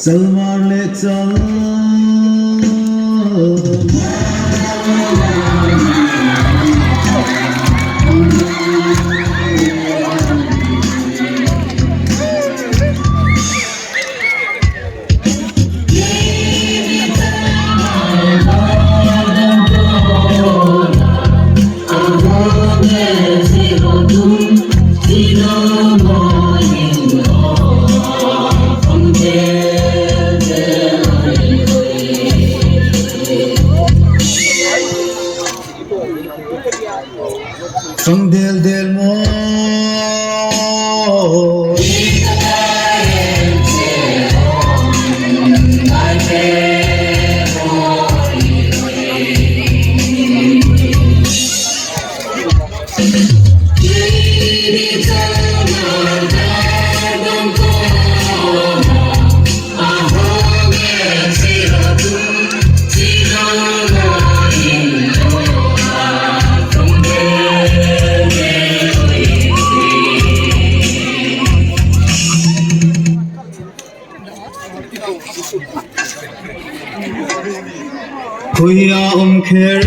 Salwar le chal Song del del mo Kuya kher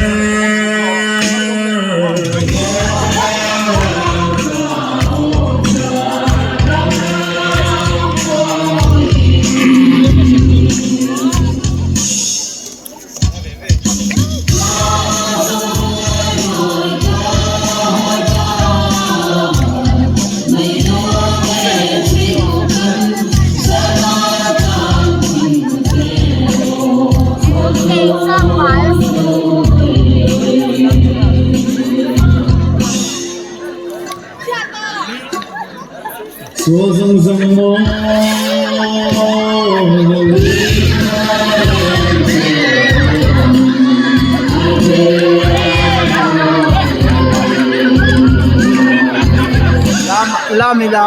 so zong zong mo Lamila.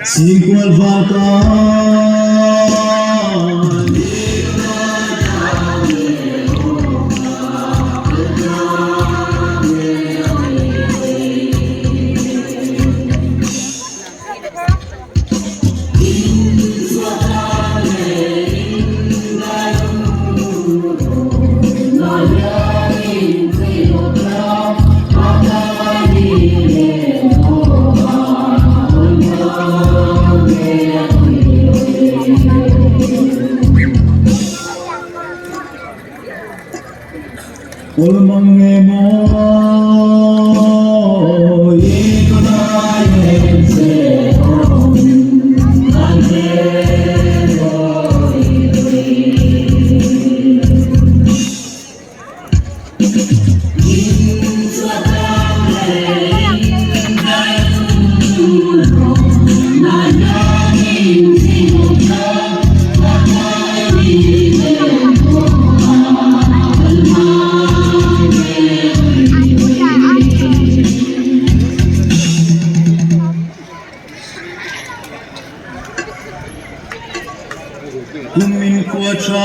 Sequel Vatan Ulmange mo Kumin kwa cha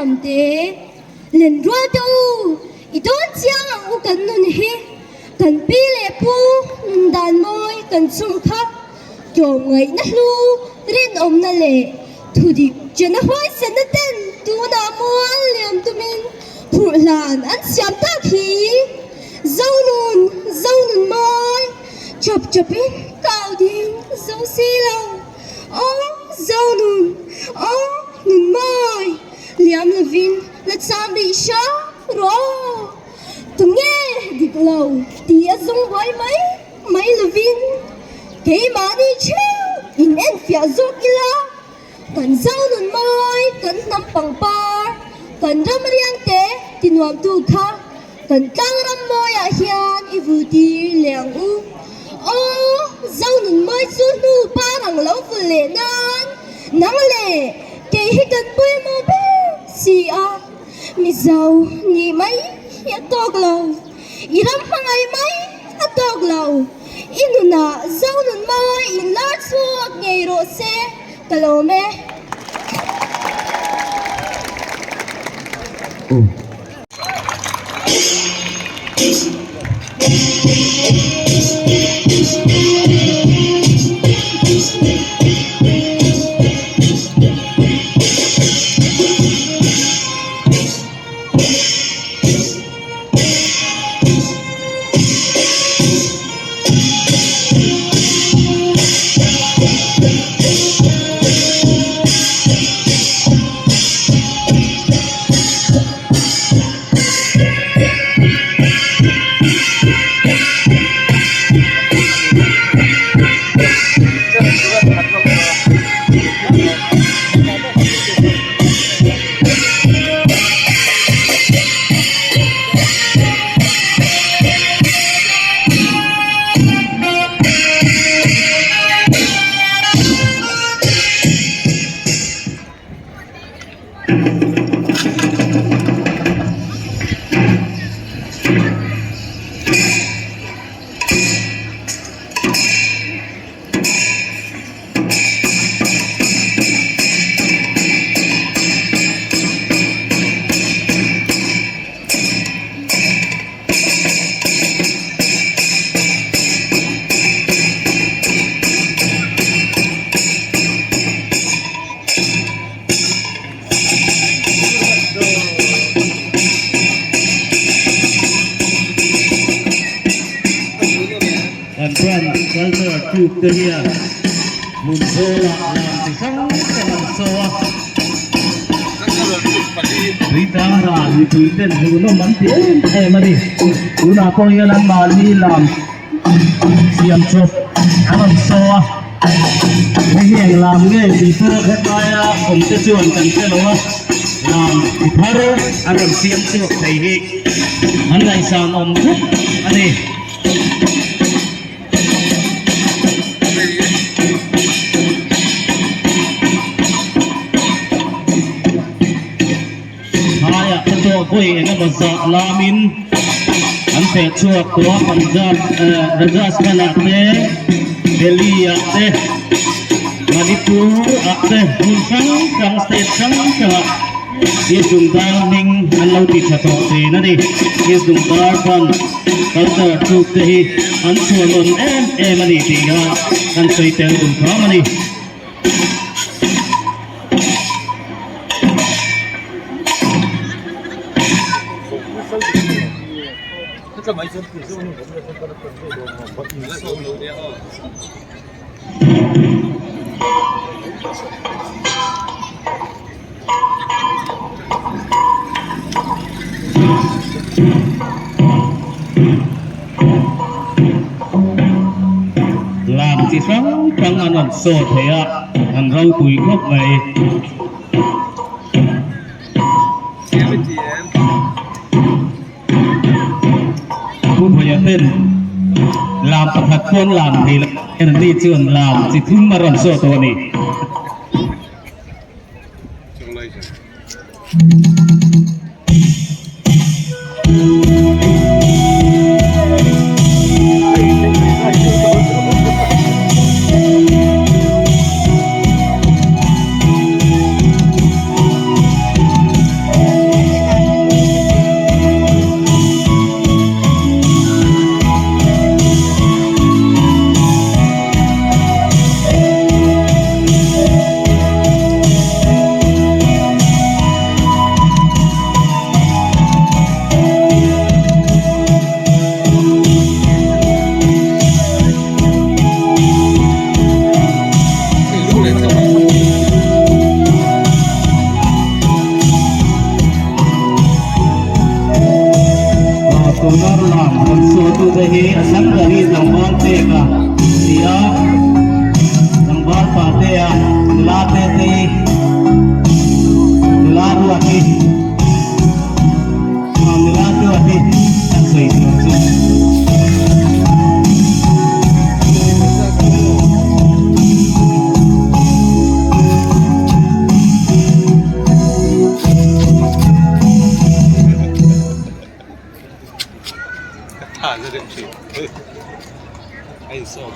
làm thế lên rua đâu ít đó chiang u cần nun hi cần pi lệ pu đàn môi cần sung khắp cho người na lu rin na lệ thu đi chân hoa sen na tên tu na muan liam tu min phụ lan ăn xiam ta khí dâu nun môi chập chập in cao đi dâu xi lâu ô dâu nun ô nun môi liam la vin la sam đi xa ro tu nghe đi lâu tia dung với mấy la vin cái mà đi chơi in en phía dốc kila cần dâu nun môi cần nắm bằng bar cần ram riang te tin wam tu kha cần tang ram môi a hian i vu ti liang u ô dâu nun môi su nu pa rang lo vu le nan nang le ke hi cần bui mo be si a mi dâu ni mai ya tok lo i ram hangai mai a tok lo inuna dâu nun môi in lar suak ngei ro se kalome Tuteria Munsola Lantisang Kalansoa Ritara Nituiten Huno Mantin Mari Una Koyalan Mali Lam Siam Chop Kalansoa Hiang Lam Nge Bipo Kaya Komtesuan Kanseloa Lam Iparo Aram Siam Chop Taihi Anai Sam Om Ani Koi ena basa lamin ante chuak tua Punjab Rajasthan ate Delhi ate Manipur ate Munsang kang state sang ka ye jungdar ning anlau ti chato te na ni ye jungdar pan culture chuk te hi an chualon mani ti ga an soi tel dum ka mani làm chỉ sáng trong ăn ẩn sổ thế ạ ăn rau cùi khóc vậyคุณพยาเต้นลามประทัดคนลามทีละนี่เชื่อลามจิทุ่มมารอนโซตัวนี้ Tunar lang Magsuto dahi Asam dahi Zangbal teka Siya Zangbal patea Nilate te Nilaru ati Nilatu ati Aksay看着这个水，还有烧烤。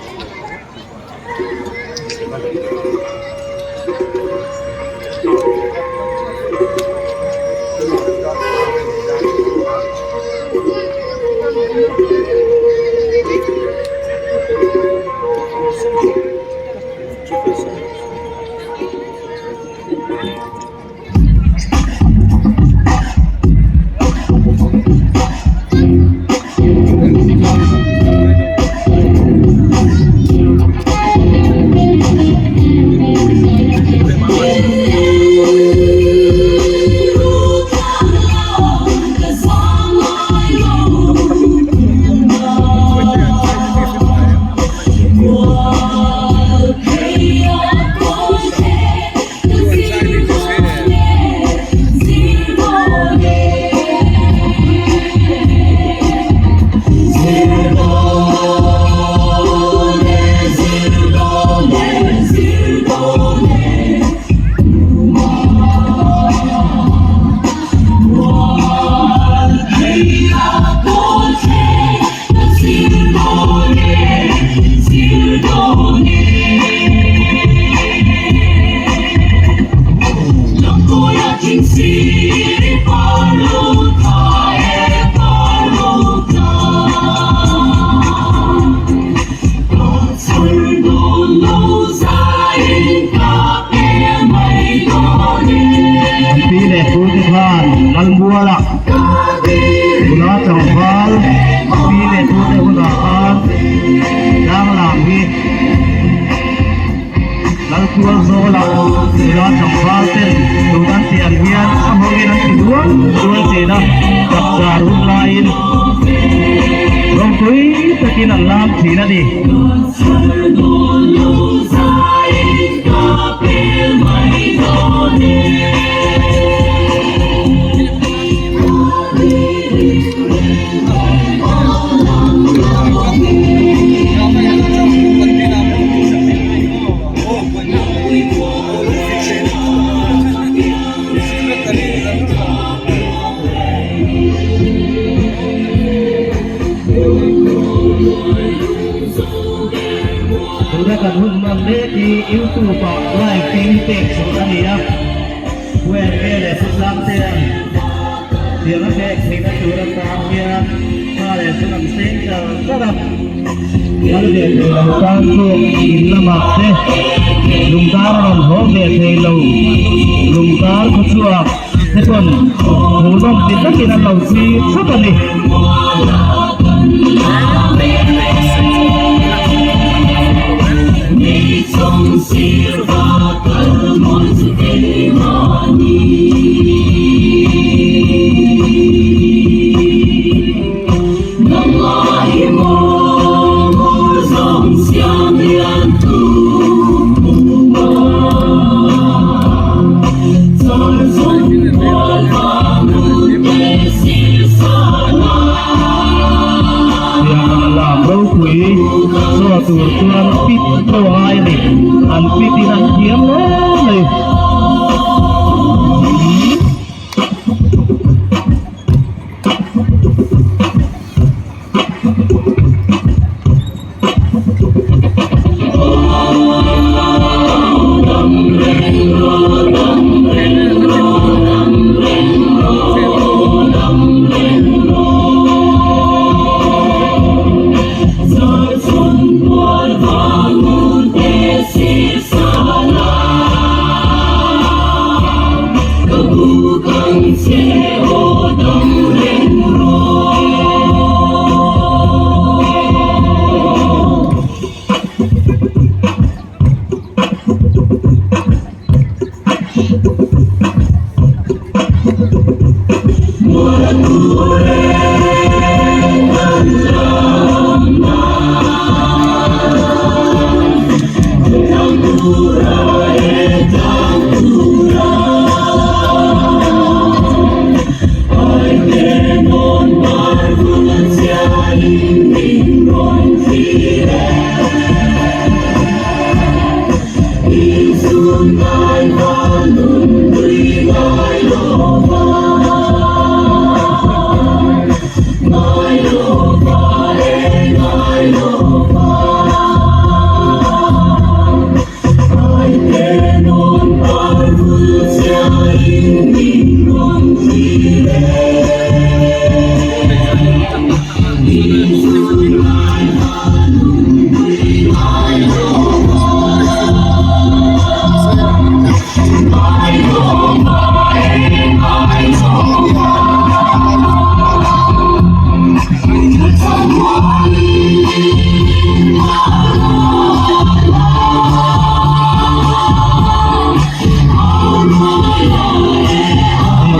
Malbuala Gula Chongpal Pile Tute Udaan Dang Lambi Lalkual Zola Gula Chongpal Ten Dudan Tian Hian Samhogi Nan Kedua Duan Seda Kapsarun Lain Rongkui Takin Alam Sina Di Kan humam di YouTube Pak Lai Tintek Soalnya Kuen Kele Susam Tian Dia ngedek Nina Surat Tahmian Kale Sunam Sengkal Sarap Lalu dia Lakukan Suk Inna Makse Lungkar Non Hoge Theilau Lungkar Kusuak Sekon Hulong Tinta Kinan Lausi Sapani Trong sirva kalmon kelimani Namahi mo zong siang yan tu Zong zong wal bangun desir sana Yang labro kui suatu tuan pit proai ni an pitinan diam ni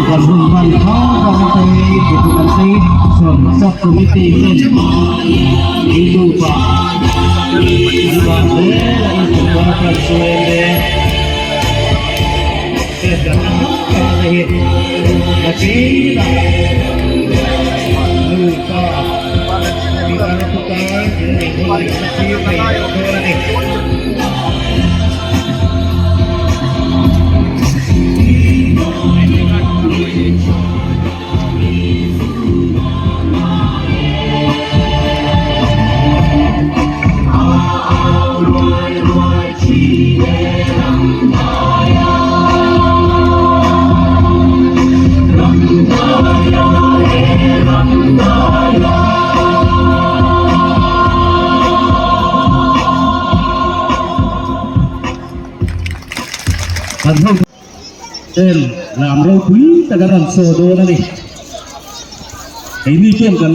กันหุ่นมันเขากำลังไปกิจกรรมที่ส่วนสักตัวมิติเป็นอินดูปะอันว่าเด้ออินดูปะกันสวยเด้เกิดกันกันเหตุมาจีบดูปะมีการทุกการในคนที่ไปตัวนี้ Hãy subscribe cho kênh Ghiền Mì Gõ để không bỏ lỡ những video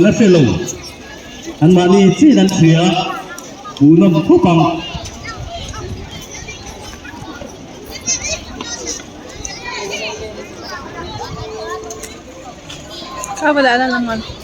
hấp dẫn. Anh bạn đi chỉ đánh sửa cú nằm khúc bằng Wala na naman.